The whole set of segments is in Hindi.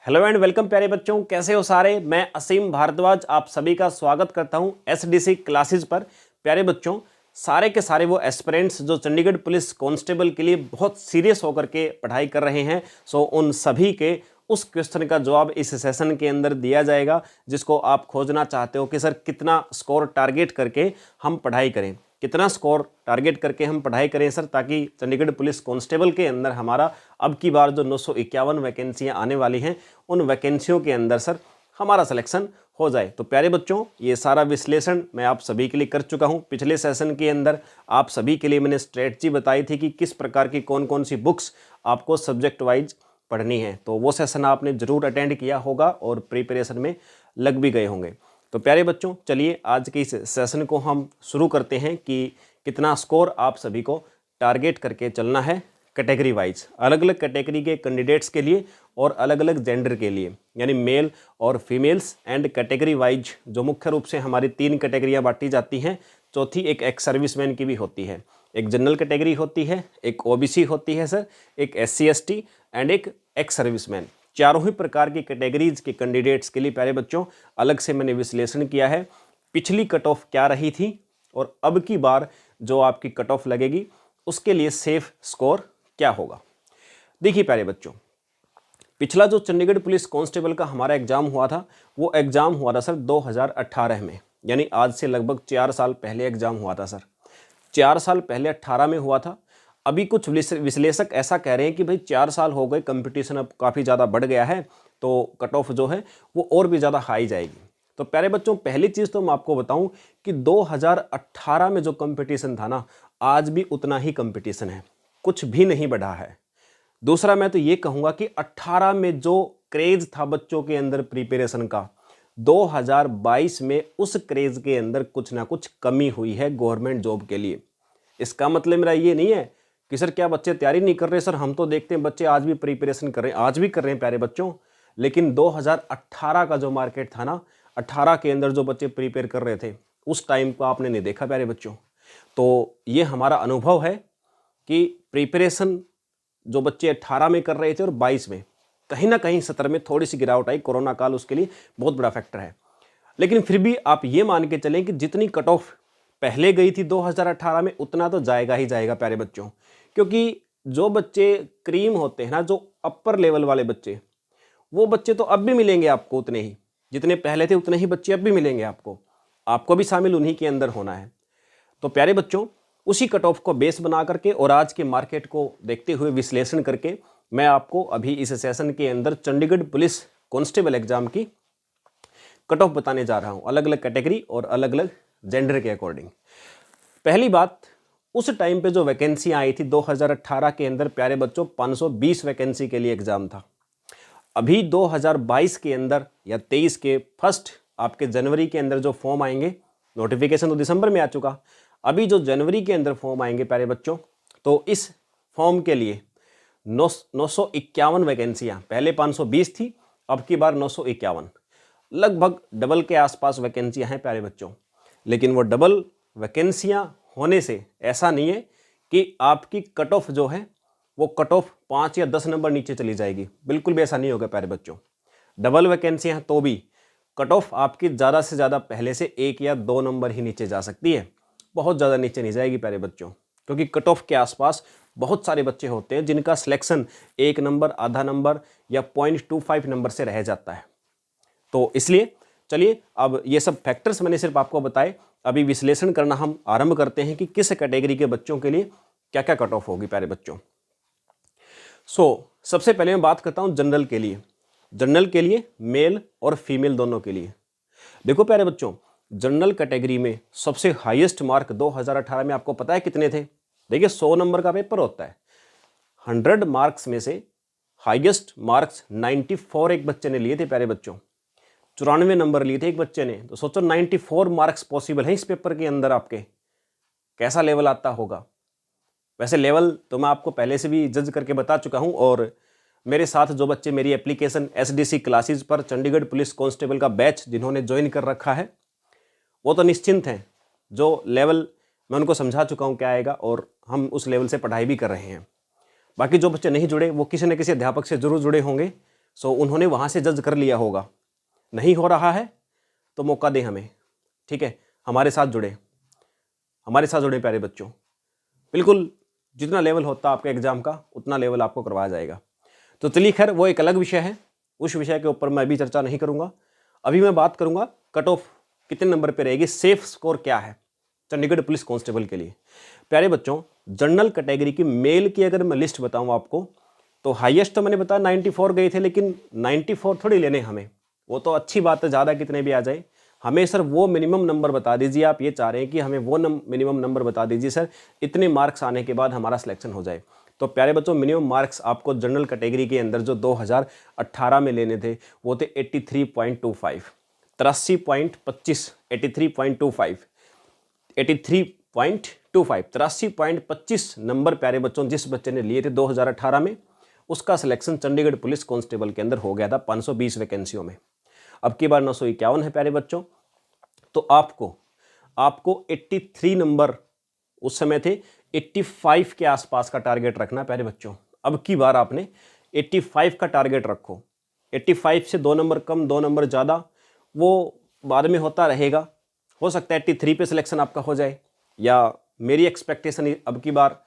हेलो एंड वेलकम प्यारे बच्चों, कैसे हो सारे। मैं असीम भारद्वाज आप सभी का स्वागत करता हूं एसडीसी क्लासेस पर। प्यारे बच्चों, सारे के सारे वो एस्पिरेंट्स जो चंडीगढ़ पुलिस कांस्टेबल के लिए बहुत सीरियस होकर के पढ़ाई कर रहे हैं, सो उन सभी के उस क्वेश्चन का जवाब इस सेशन के अंदर दिया जाएगा जिसको आप खोजना चाहते हो कि सर कितना स्कोर टारगेट करके हम पढ़ाई करें, कितना स्कोर टारगेट करके हम पढ़ाई करें सर, ताकि चंडीगढ़ पुलिस कांस्टेबल के अंदर हमारा अब की बार जो 951 वैकेंसियां आने वाली हैं उन वैकेंसियों के अंदर सर हमारा सिलेक्शन हो जाए। तो प्यारे बच्चों, ये सारा विश्लेषण मैं आप सभी के लिए कर चुका हूं। पिछले सेशन के अंदर आप सभी के लिए मैंने स्ट्रेटजी बताई थी कि किस प्रकार की कौन कौन सी बुक्स आपको सब्जेक्ट वाइज पढ़नी है, तो वो सेशन आपने जरूर अटेंड किया होगा और प्रिपरेशन में लग भी गए होंगे। तो प्यारे बच्चों, चलिए आज के इस सेशन को हम शुरू करते हैं कि कितना स्कोर आप सभी को टारगेट करके चलना है कैटेगरी वाइज, अलग अलग कैटेगरी के कैंडिडेट्स के लिए और अलग अलग जेंडर के लिए, यानी मेल और फीमेल्स एंड कैटेगरी वाइज जो मुख्य रूप से हमारी 3 कैटेगरियां बांटी जाती हैं। चौथी एक एक्स सर्विसमैन की भी होती है, एक जनरल कैटेगरी होती है, एक ओबीसी होती है सर, एक एससी एसटी एंड एक एक्स सर्विसमैन। चारों ही प्रकार की कैटेगरीज के कैंडिडेट्स के लिए प्यारे बच्चों अलग से मैंने विश्लेषण किया है। पिछली कट ऑफ क्या रही थी और अब की बार जो आपकी कट ऑफ लगेगी उसके लिए सेफ स्कोर क्या होगा। देखिए प्यारे बच्चों, पिछला जो चंडीगढ़ पुलिस कांस्टेबल का हमारा एग्जाम हुआ था वो एग्जाम हुआ था सर 2018 में, यानी आज से लगभग 4 साल पहले एग्जाम हुआ था सर। 4 साल पहले 18 में हुआ था। अभी कुछ विश्लेषक ऐसा कह रहे हैं कि भाई 4 साल हो गए, कंपटीशन अब काफ़ी ज़्यादा बढ़ गया है, तो कट ऑफ जो है वो और भी ज़्यादा हाई जाएगी। तो प्यारे बच्चों, पहली चीज़ तो मैं आपको बताऊं कि 2018 में जो कंपटीशन था ना, आज भी उतना ही कंपटीशन है, कुछ भी नहीं बढ़ा है। दूसरा मैं तो ये कहूँगा कि 18 में जो क्रेज था बच्चों के अंदर प्रिपरेशन का, 2022 में उस क्रेज के अंदर कुछ ना कुछ कमी हुई है गवर्नमेंट जॉब के लिए। इसका मतलब मेरा ये नहीं है कि सर क्या बच्चे तैयारी नहीं कर रहे। सर हम तो देखते हैं बच्चे आज भी प्रिपरेशन कर रहे हैं, आज भी कर रहे हैं प्यारे बच्चों। लेकिन 2018 का जो मार्केट था ना, 18 के अंदर जो बच्चे प्रिपेयर कर रहे थे उस टाइम को आपने नहीं देखा प्यारे बच्चों। तो ये हमारा अनुभव है कि प्रिपरेशन जो बच्चे 18 में कर रहे थे और 22 में कहीं ना कहीं 17 में थोड़ी सी गिरावट आई, कोरोना काल उसके लिए बहुत बड़ा फैक्टर है। लेकिन फिर भी आप ये मान के चलें कि जितनी कट ऑफ पहले गई थी 2018 में उतना तो जाएगा ही जाएगा प्यारे बच्चों, क्योंकि जो बच्चे क्रीम होते हैं ना, जो अपर लेवल वाले बच्चे, वो बच्चे तो अब भी मिलेंगे आपको उतने ही, जितने पहले थे उतने ही बच्चे अब भी मिलेंगे आपको भी शामिल उन्हीं के अंदर होना है। तो प्यारे बच्चों, उसी कट ऑफ को बेस बना करके और आज के मार्केट को देखते हुए विश्लेषण करके मैं आपको अभी इस सेशन के अंदर चंडीगढ़ पुलिस कांस्टेबल एग्जाम की कट ऑफ बताने जा रहा हूं, अलग अलग कैटेगरी और अलग अलग जेंडर के अकॉर्डिंग। पहली बात, उस टाइम पे जो वैकेंसी आई थी 2018 के अंदर प्यारे बच्चों 520 वैकेंसी के लिए एग्जाम था। अभी 2022 के अंदर या 23 के फर्स्ट आपके जनवरी के अंदर जो फॉर्म आएंगे, नोटिफिकेशन तो दिसंबर में आ चुका, अभी जो जनवरी के अंदर फॉर्म आएंगे प्यारे बच्चों, तो इस फॉर्म के लिए 951 वैकेंसियां, पहले 520 थी, अब की बार 951, लगभग डबल के आसपास वैकेंसियां हैं प्यारे बच्चों। लेकिन वो डबल वैकेंसियां होने से ऐसा नहीं है कि आपकी कट ऑफ जो है वो कट ऑफ 5 या 10 नंबर नीचे चली जाएगी, बिल्कुल भी ऐसा नहीं होगा प्यारे बच्चों। डबल वैकेंसियां तो भी कट ऑफ आपकी ज़्यादा से ज़्यादा पहले से 1 या 2 नंबर ही नीचे जा सकती है, बहुत ज़्यादा नीचे नहीं जाएगी प्यारे बच्चों, क्योंकि कट ऑफ के आसपास बहुत सारे बच्चे होते हैं जिनका सिलेक्शन 1 नंबर, आधा नंबर या 0.25 नंबर से रह जाता है। तो इसलिए चलिए अब ये सब फैक्टर्स मैंने सिर्फ आपको बताए, अभी विश्लेषण करना हम आरंभ करते हैं कि किस कैटेगरी के बच्चों के लिए क्या क्या कट ऑफ होगी प्यारे बच्चों। सबसे पहले मैं बात करता हूं जनरल के लिए। जनरल के लिए मेल और फीमेल दोनों के लिए देखो प्यारे बच्चों, जनरल कैटेगरी में सबसे हाईएस्ट मार्क 2018 में आपको पता है कितने थे? देखिए 100 नंबर का पेपर होता है, 100 मार्क्स में से हाईएस्ट मार्क्स 94 एक बच्चे ने लिए थे प्यारे बच्चों, 94 नंबर लिए थे एक बच्चे ने। तो सोचो 94 मार्क्स पॉसिबल है इस पेपर के अंदर, आपके कैसा लेवल आता होगा। वैसे लेवल तो मैं आपको पहले से भी जज करके बता चुका हूं, और मेरे साथ जो बच्चे मेरी एप्लीकेशन एसडीसी क्लासेस पर चंडीगढ़ पुलिस कांस्टेबल का बैच जिन्होंने ज्वाइन कर रखा है वो तो निश्चिंत हैं, जो लेवल मैं उनको समझा चुका हूँ क्या आएगा और हम उस लेवल से पढ़ाई भी कर रहे हैं। बाकी जो बच्चे नहीं जुड़े वो किसी न किसी अध्यापक से जरूर जुड़े होंगे, सो उन्होंने वहाँ से जज कर लिया होगा। नहीं हो रहा है तो मौका दें हमें, ठीक है, हमारे साथ जुड़े प्यारे बच्चों। बिल्कुल जितना लेवल होता आपके एग्जाम का उतना लेवल आपको करवाया जाएगा। तो चलिए खैर वो एक अलग विषय है, उस विषय के ऊपर मैं अभी चर्चा नहीं करूंगा। अभी मैं बात करूंगा कट ऑफ कितने नंबर पे रहेगी, सेफ स्कोर क्या है चंडीगढ़ पुलिस कांस्टेबल के लिए। प्यारे बच्चों, जनरल कैटेगरी की मेल की अगर मैं लिस्ट बताऊं आपको तो हाईएस्ट तो मैंने बताया 94 गए थे, लेकिन 94 थोड़ी लेने हमें, वो तो अच्छी बात है, ज़्यादा कितने भी आ जाए, हमें सर वो मिनिमम नंबर बता दीजिए। आप ये चाह रहे हैं कि हमें वो मिनिमम नंबर बता दीजिए सर, इतने मार्क्स आने के बाद हमारा सिलेक्शन हो जाए। तो प्यारे बच्चों, मिनिमम मार्क्स आपको जनरल कैटेगरी के अंदर जो 2018 में लेने थे वो थे 83.25, 83.25, 83.25 नंबर प्यारे बच्चों जिस बच्चे ने लिए थे 2018 में, उसका सिलेक्शन चंडीगढ़ पुलिस कांस्टेबल के अंदर हो गया था 520 वैकेंसियों में। अब की बार 951 है प्यारे बच्चों। तो आपको 83 नंबर उस समय थे, 85 के आसपास का टारगेट रखना प्यारे बच्चों। अब की बार आपने 85 का टारगेट रखो। 85 से 2 नंबर कम 2 नंबर ज़्यादा वो बाद में होता रहेगा, हो सकता है 83 पे सिलेक्शन आपका हो जाए, या मेरी एक्सपेक्टेशन अब की बार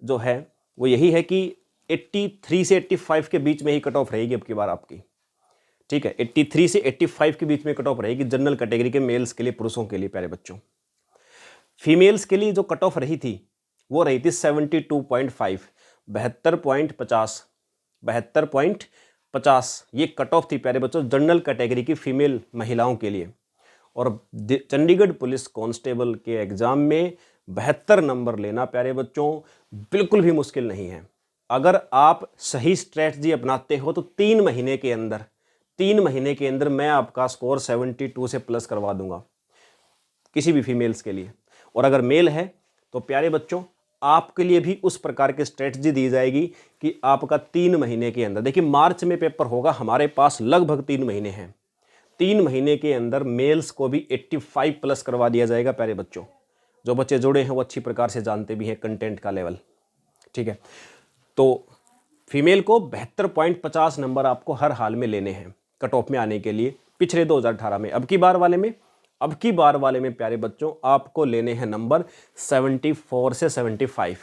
जो है वो यही है कि 83 से 85 के बीच में ही कट ऑफ रहेगी अब की बार आपकी, ठीक है। 83 से 85 के बीच में कट ऑफ रहेगी जनरल कैटेगरी के मेल्स के लिए, पुरुषों के लिए प्यारे बच्चों। फीमेल्स के लिए जो कट ऑफ रही थी वो रही थी 72.5, 72.50 ये कट ऑफ थी प्यारे बच्चों जनरल कैटेगरी की फीमेल महिलाओं के लिए। और चंडीगढ़ पुलिस कांस्टेबल के एग्जाम में 72 नंबर लेना प्यारे बच्चों बिल्कुल भी मुश्किल नहीं है। अगर आप सही स्ट्रेटजी अपनाते हो तो 3 महीने के अंदर मैं आपका स्कोर 72 से प्लस करवा दूंगा किसी भी फीमेल्स के लिए। और अगर मेल है तो प्यारे बच्चों आपके लिए भी उस प्रकार की स्ट्रेटजी दी जाएगी कि आपका 3 महीने के अंदर, देखिए मार्च में पेपर होगा, हमारे पास लगभग 3 महीने हैं, 3 महीने के अंदर मेल्स को भी 85 प्लस करवा दिया जाएगा प्यारे बच्चों। जो बच्चे जुड़े हैं वो अच्छी प्रकार से जानते भी हैं कंटेंट का लेवल, ठीक है। तो फीमेल को 72.50 नंबर आपको हर हाल में लेने हैं कट ऑफ में आने के लिए, पिछले 2018 में। अब की बार वाले में प्यारे बच्चों आपको लेने हैं नंबर 74 से 75,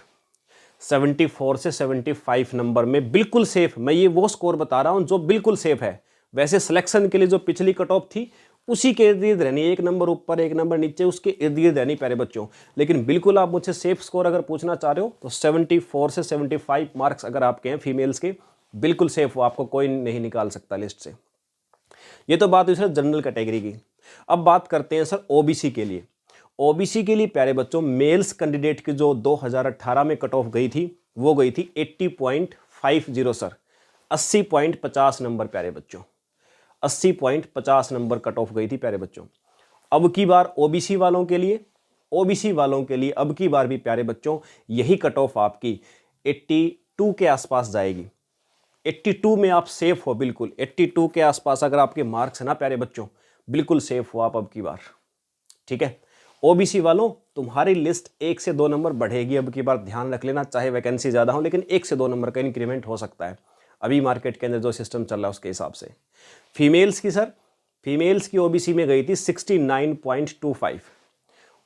74 से 75 नंबर में बिल्कुल सेफ। मैं ये वो स्कोर बता रहा हूं जो बिल्कुल सेफ है। वैसे सिलेक्शन के लिए जो पिछली कट ऑफ थी उसी के इर्द गिर्द रहनी, 1 नंबर ऊपर 1 नंबर नीचे, उसके इर्द गिर्द रहनी प्यारे बच्चों। लेकिन बिल्कुल आप मुझसे सेफ स्कोर अगर पूछना चाह रहे हो तो 74 से 75 मार्क्स अगर आपके हैं फीमेल्स के, बिल्कुल सेफ हो, आपको कोई नहीं निकाल सकता लिस्ट से। ये तो बात हुई सर जनरल कैटेगरी की। अब बात करते हैं सर ओबीसी के लिए। ओबीसी के लिए प्यारे बच्चों मेल्स कैंडिडेट की जो 2018 में कट ऑफ गई थी वो गई थी 80.50 सर, 80.50 नंबर प्यारे बच्चों, 80.50 नंबर कट ऑफ गई थी प्यारे बच्चों। अब की बार ओबीसी वालों के लिए अब की बार भी प्यारे बच्चों यही कट ऑफ आपकी 82 के आसपास जाएगी। 82 में आप सेफ हो, बिल्कुल 82 के आसपास अगर आपके मार्क्स है ना प्यारे बच्चों, बिल्कुल सेफ हो आप अब की बार, ठीक है। ओबीसी वालों तुम्हारी लिस्ट 1 से 2 नंबर बढ़ेगी अब की बार, ध्यान रख लेना, चाहे वैकेंसी ज़्यादा हो लेकिन 1 से 2 नंबर का इंक्रीमेंट हो सकता है अभी मार्केट के अंदर जो सिस्टम चल रहा है उसके हिसाब से। फीमेल्स की ओबीसी में गई थी 69.25,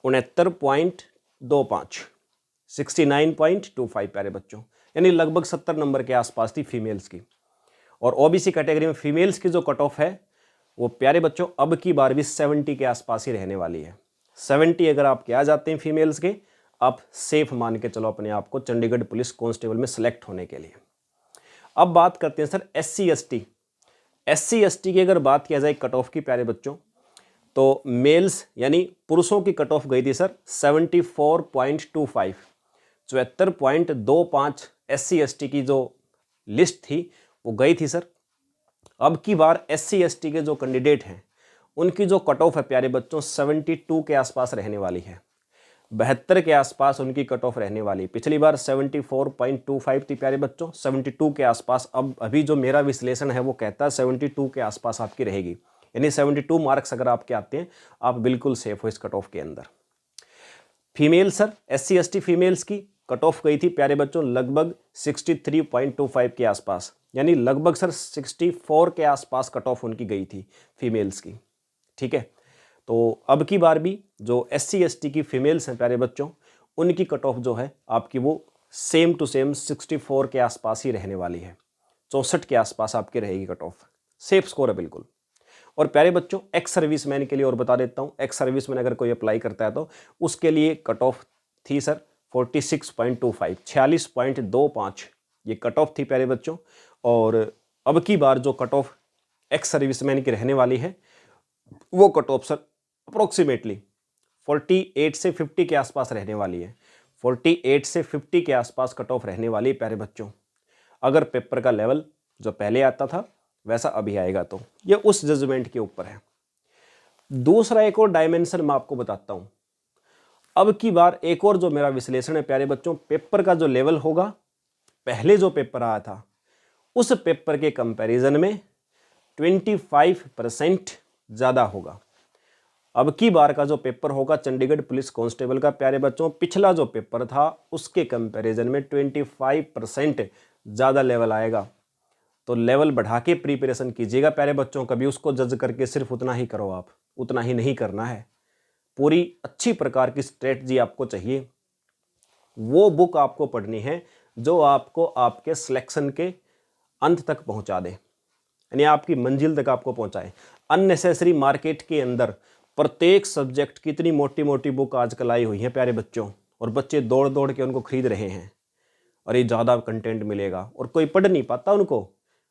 69.25, 69.25 प्यारे बच्चों, यानी लगभग 70 नंबर के आसपास थी फीमेल्स की। और ओबीसी कैटेगरी में फीमेल्स की जो कट ऑफ है वो प्यारे बच्चों अब की बार भी 70 के आसपास ही रहने वाली है। 70 अगर आप क्या जाते हैं फीमेल्स के, आप सेफ मान के चलो अपने आप को चंडीगढ़ पुलिस कांस्टेबल में सिलेक्ट होने के लिए। अब बात करते हैं सर एससी एसटी की अगर बात किया जाए कट ऑफ की प्यारे बच्चों, तो मेल्स यानी पुरुषों की कट ऑफ गई थी सर 74.25, 74.25 एससी एसटी की जो लिस्ट थी वो गई थी सर। अब की बार एससी एसटी के जो कैंडिडेट हैं उनकी जो कट ऑफ है प्यारे बच्चों 72 के आसपास रहने वाली है, 72 के आसपास उनकी कट ऑफ रहने वाली। पिछली बार 74.25 थी प्यारे बच्चों, 72 के आसपास। अब अभी जो मेरा विश्लेषण है वो कहता है 72 के आसपास आपकी रहेगी, यानी 72 मार्क्स अगर आपके आते हैं आप बिल्कुल सेफ हो इस कट ऑफ के अंदर। Female sir SC ST females की कट ऑफ गई थी प्यारे बच्चों लगभग 63.25 के आसपास, यानी लगभग सर 64 के आसपास कट ऑफ उनकी गई थी फीमेल्स की। ठीक है, तो अब की बार भी जो SC ST की फीमेल्स हैं प्यारे बच्चों, उनकी कट ऑफ जो है आपकी वो सेम टू सेम 64 के आसपास ही रहने वाली है, 64 के आसपास आपकी रहेगी कट ऑफ। सेफ स्कोर है बिल्कुल। और प्यारे बच्चों एक्स सर्विसमैन के लिए और बता देता हूँ, एक्स सर्विसमैन अगर कोई अप्लाई करता है तो उसके लिए कट ऑफ थी सर 46.25, 46.25 ये कट ऑफ थी प्यारे बच्चों। और अब की बार जो कट ऑफ एक्स सर्विसमैन की रहने वाली है वो कट ऑफ सर अप्रोक्सीमेटली 48 से 50 के आसपास रहने वाली है। 48 से 50 के आसपास कट ऑफ रहने वाली है प्यारे बच्चों, अगर पेपर का लेवल जो पहले आता था वैसा अभी आएगा तो। ये उस जजमेंट के ऊपर है। दूसरा एक और डायमेंशन मैं आपको बताता हूं। अब की बार एक और जो मेरा विश्लेषण है प्यारे बच्चों, पेपर का जो लेवल होगा, पहले जो पेपर आया था उस पेपर के कंपैरिजन में 25% ज़्यादा होगा। अब की बार का जो पेपर होगा चंडीगढ़ पुलिस कांस्टेबल का प्यारे बच्चों, पिछला जो पेपर था उसके कंपैरिजन में 25% ज़्यादा लेवल आएगा। तो लेवल बढ़ा के प्रिपरेशन कीजिएगा प्यारे बच्चों, कभी उसको जज करके सिर्फ उतना ही करो, आप उतना ही नहीं करना है। पूरी अच्छी प्रकार की स्ट्रेटजी आपको चाहिए। वो बुक आपको पढ़नी है जो आपको आपके सिलेक्शन के अंत तक पहुंचा दे, यानी आपकी मंजिल तक आपको पहुंचाए। अननेसेसरी मार्केट के अंदर प्रत्येक सब्जेक्ट की इतनी मोटी मोटी बुक आजकल आई हुई है प्यारे बच्चों, और बच्चे दौड़ दौड़ के उनको खरीद रहे हैं। और ये ज़्यादा कंटेंट मिलेगा और कोई पढ़ नहीं पाता, उनको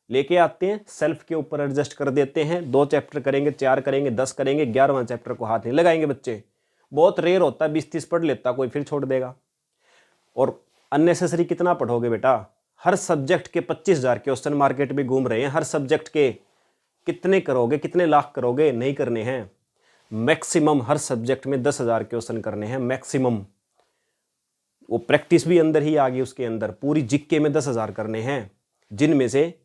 लेके आते हैं सेल्फ के ऊपर एडजस्ट कर देते हैं। 2 चैप्टर करेंगे, 4 करेंगे, 10 करेंगे, 11वां चैप्टर को हाथ नहीं लगाएंगे बच्चे। बहुत रेयर होता है 20-30 पढ़ लेता, कोई फिर छोड़ देगा। और अननेसेसरी कितना पढ़ोगे बेटा? हर सब्जेक्ट के 25,000 क्वेश्चन मार्केट में घूम रहे हैं, हर सब्जेक्ट के कितने करोगे, कितने लाख करोगे? नहीं करने हैं। मैक्सिमम हर सब्जेक्ट में 10,000 क्वेश्चन करने हैं मैक्सिमम। वो प्रैक्टिस भी अंदर ही आ गई उसके अंदर, पूरी जीके में 10,000 करने हैं, जिनमें से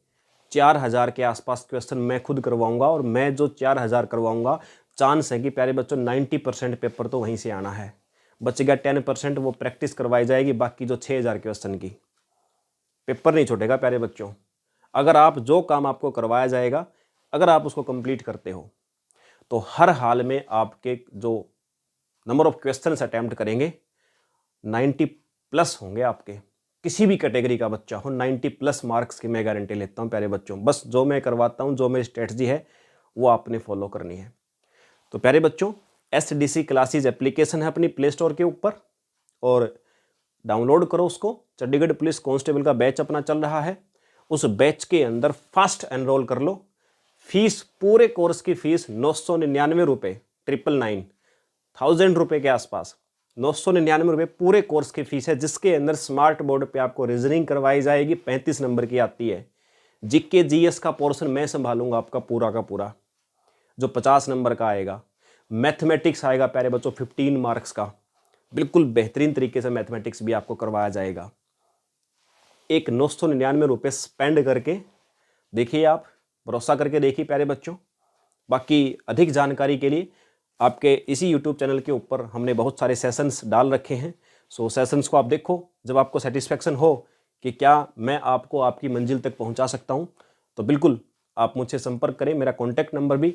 4,000 के आसपास क्वेश्चन मैं खुद करवाऊंगा। और मैं जो 4,000 करवाऊंगा, चांस है कि प्यारे बच्चों 90% पेपर तो वहीं से आना है। बचेगा 10%, वो प्रैक्टिस करवाई जाएगी। बाकी जो 6,000 क्वेश्चन की पेपर नहीं छूटेगा प्यारे बच्चों। अगर आप जो काम आपको करवाया जाएगा, अगर आप उसको कंप्लीट करते हो तो हर हाल में आपके जो नंबर ऑफ क्वेश्चंस अटेम्प्ट करेंगे 90+ होंगे आपके। किसी भी कैटेगरी का बच्चा हो 90+ मार्क्स की मैं गारंटी लेता हूं प्यारे बच्चों। बस जो मैं करवाता हूं, जो मेरी स्ट्रेटजी है वो आपने फॉलो करनी है। तो प्यारे बच्चों SDC क्लासेज एप्लीकेशन है अपनी प्ले स्टोर के ऊपर, और डाउनलोड करो उसको। चंडीगढ़ पुलिस कांस्टेबल का बैच अपना चल रहा है, उस बैच के अंदर फास्ट एनरोल कर लो। फीस, पूरे कोर्स की फीस 999 रुपये, 999, 1000 रुपये के आसपास 999 रुपये पूरे कोर्स की फीस है, जिसके अंदर स्मार्ट बोर्ड पे आपको रीजनिंग करवाई जाएगी, 35 नंबर की आती है। जीके GS का पोर्शन मैं संभालूंगा आपका पूरा का पूरा, जो 50 नंबर का आएगा। मैथमेटिक्स आएगा प्यारे बच्चों 15 मार्क्स का, बिल्कुल बेहतरीन तरीके से मैथमेटिक्स भी आपको करवाया जाएगा। एक 999 रुपये स्पेंड करके देखिए, आप भरोसा करके देखिए प्यारे बच्चों। बाकी अधिक जानकारी के लिए आपके इसी YouTube चैनल के ऊपर हमने बहुत सारे सेशंस डाल रखे हैं। सो सेशंस को आप देखो, जब आपको सेटिस्फेक्शन हो कि क्या मैं आपको आपकी मंजिल तक पहुंचा सकता हूं, तो बिल्कुल आप मुझसे संपर्क करें। मेरा कॉन्टैक्ट नंबर भी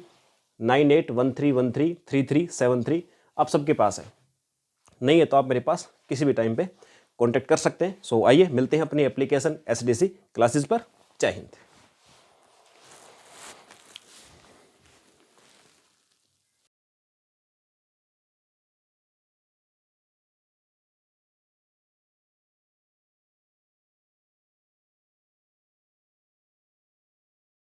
9813133373 आप सबके पास है। नहीं है तो आप मेरे पास किसी भी टाइम पे कॉन्टैक्ट कर सकते हैं। सो आइए मिलते हैं अपनी एप्लीकेशन SDC क्लासेज पर। जय हिंद।